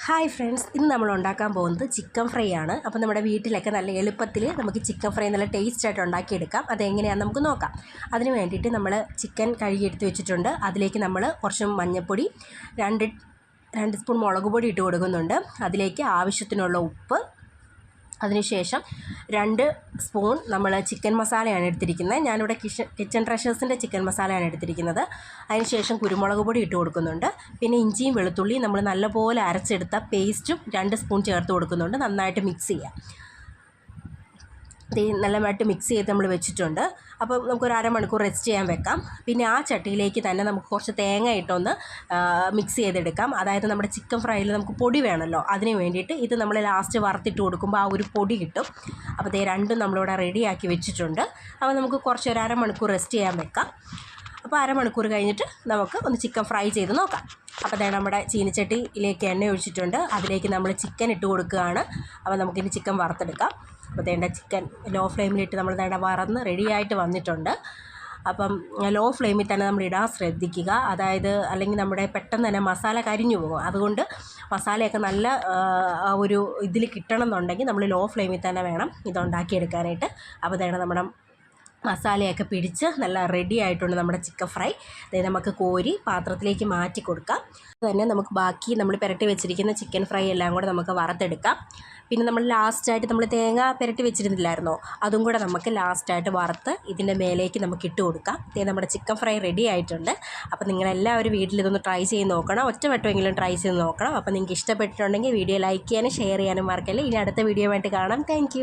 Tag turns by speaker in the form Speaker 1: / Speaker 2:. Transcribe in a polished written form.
Speaker 1: Hi friends, ഇന്ന് നമ്മൾ ഉണ്ടാക്കാൻ പോകുന്നത് ചിക്കൻ ഫ്രൈ ആണ്. അപ്പോൾ നമ്മുടെ വീട്ടിലൊക്കെ നല്ല എളുപ്പത്തിൽ നമുക്ക് ചിക്കൻ ഫ്രൈ നല്ല ടേസ്റ്റായിട്ട് ഉണ്ടാക്കിയെടുക്കാം. അതെങ്ങനെയാണെന്ന് നമുക്ക് നോക്കാം. അതിന് വേണ്ടിയിട്ട് നമ്മൾ ചിക്കൻ കഴുകിയെടുത്ത് വെച്ചിട്ടുണ്ട്. അതിലേക്ക് നമ്മൾ കുറച്ച് മഞ്ഞൾപ്പൊടി, രണ്ട് സ്പൂൺ മുളക് പൊടി ഇട്ട് കൊടുക്കുന്നുണ്ട്. അതിലേക്ക് ആവശ്യത്തിനുള്ള ഉപ്പ്, അതിനുശേഷം 2 സ്പൂൺ നമ്മൾ ചിക്കൻ മസാലയാണ് എടുത്തിരിക്കുന്നത്. ഞാനിവിടെ കിച്ചൺ ട്രഷേഴ്സിൻ്റെ ചിക്കൻ മസാലയാണ് എടുത്തിരിക്കുന്നത്. അതിനുശേഷം കുരുമുളക് പൊടി ഇട്ട് കൊടുക്കുന്നുണ്ട്. പിന്നെ ഇഞ്ചിയും വെളുത്തുള്ളിയും നമ്മൾ നല്ലപോലെ അരച്ചെടുത്ത പേസ്റ്റും 2 സ്പൂൺ ചേർത്ത് കൊടുക്കുന്നുണ്ട്. നന്നായിട്ട് മിക്സ് ചെയ്യാം. നല്ലതായിട്ട് മിക്സ് ചെയ്ത് നമ്മൾ വെച്ചിട്ടുണ്ട്. അപ്പോൾ നമുക്കൊരു അരമണിക്കൂർ റെസ്റ്റ് ചെയ്യാൻ വെക്കാം. പിന്നെ ആ ചട്ടിയിലേക്ക് തന്നെ നമുക്ക് കുറച്ച് തേങ്ങ ഇട്ടൊന്ന് മിക്സ് ചെയ്തെടുക്കാം. അതായത് നമ്മുടെ ചിക്കൻ ഫ്രൈയിൽ നമുക്ക് പൊടി വേണമല്ലോ, അതിന് വേണ്ടിയിട്ട് ഇത് നമ്മൾ ലാസ്റ്റ് വറുത്തിട്ട് കൊടുക്കുമ്പോൾ ആ ഒരു പൊടി കിട്ടും. അപ്പോൾ രണ്ടും നമ്മളിവിടെ റെഡിയാക്കി വെച്ചിട്ടുണ്ട്. അപ്പോൾ നമുക്ക് ഒരു അരമണിക്കൂർ റെസ്റ്റ് ചെയ്യാൻ വെക്കാം. അപ്പോൾ അരമണിക്കൂർ കഴിഞ്ഞിട്ട് നമുക്ക് ഒന്ന് ചിക്കൻ ഫ്രൈ ചെയ്ത് നോക്കാം. അപ്പോൾ നമ്മുടെ ചീനിച്ചട്ടിയിലേക്ക് എണ്ണ ഒഴിച്ചിട്ടുണ്ട്. അതിലേക്ക് നമ്മൾ ചിക്കൻ ഇട്ട് കൊടുക്കുകയാണ്. അപ്പോൾ നമുക്കിനി ചിക്കൻ വറുത്തെടുക്കാം. അപ്പോൾ ചിക്കൻ ലോ ഫ്ലെയിമിലിട്ട് നമ്മൾ വറന്ന് റെഡിയായിട്ട് വന്നിട്ടുണ്ട്. അപ്പം ലോ ഫ്ലെയിമിൽ തന്നെ നമ്മൾ ഇടാൻ ശ്രദ്ധിക്കുക. അതായത് അല്ലെങ്കിൽ നമ്മുടെ പെട്ടെന്ന് തന്നെ മസാല കരിഞ്ഞു പോകും. അതുകൊണ്ട് മസാലയൊക്കെ നല്ല ഒരു ഇതിൽ കിട്ടണം എന്നുണ്ടെങ്കിൽ നമ്മൾ ലോ ഫ്ലെയിമിൽ തന്നെ വേണം ഇതുണ്ടാക്കിയെടുക്കാനായിട്ട്. അപ്പോൾ നമ്മുടെ മസാലയൊക്കെ പിടിച്ച് നല്ല റെഡി ആയിട്ടുണ്ട് നമ്മുടെ ചിക്കൻ ഫ്രൈ. നമുക്ക് കോരി പാത്രത്തിലേക്ക് മാറ്റി കൊടുക്കാം. തന്നെ നമുക്ക് ബാക്കി നമ്മൾ പുരട്ടി വെച്ചിരിക്കുന്ന ചിക്കൻ ഫ്രൈ എല്ലാം കൂടെ നമുക്ക് വറുത്തെടുക്കാം. പിന്നെ നമ്മൾ ലാസ്റ്റായിട്ട് നമ്മൾ തേങ്ങ പുരട്ടി വെച്ചിരുന്നില്ലായിരുന്നോ, അതും കൂടെ നമുക്ക് ലാസ്റ്റായിട്ട് വറുത്ത് ഇതിൻ്റെ മേലേക്ക് നമുക്ക് ഇട്ട് കൊടുക്കാം. നമ്മുടെ ചിക്കൻ ഫ്രൈ റെഡി ആയിട്ടുണ്ട്. അപ്പോൾ നിങ്ങളെല്ലാവരും വീട്ടിൽ ഇതൊന്ന് ട്രൈ ചെയ്ത് നോക്കണം. ഒറ്റവട്ടമെങ്കിലും ട്രൈ ചെയ്ത് നോക്കണം. അപ്പോൾ നിങ്ങൾക്ക് ഇഷ്ടപ്പെട്ടിട്ടുണ്ടെങ്കിൽ വീഡിയോ ലൈക്ക് ചെയ്യാനും ഷെയർ ചെയ്യാനും മറക്കല്ലേ. ഇനി അടുത്ത വീഡിയോ ആയിട്ട് കാണാം. താങ്ക്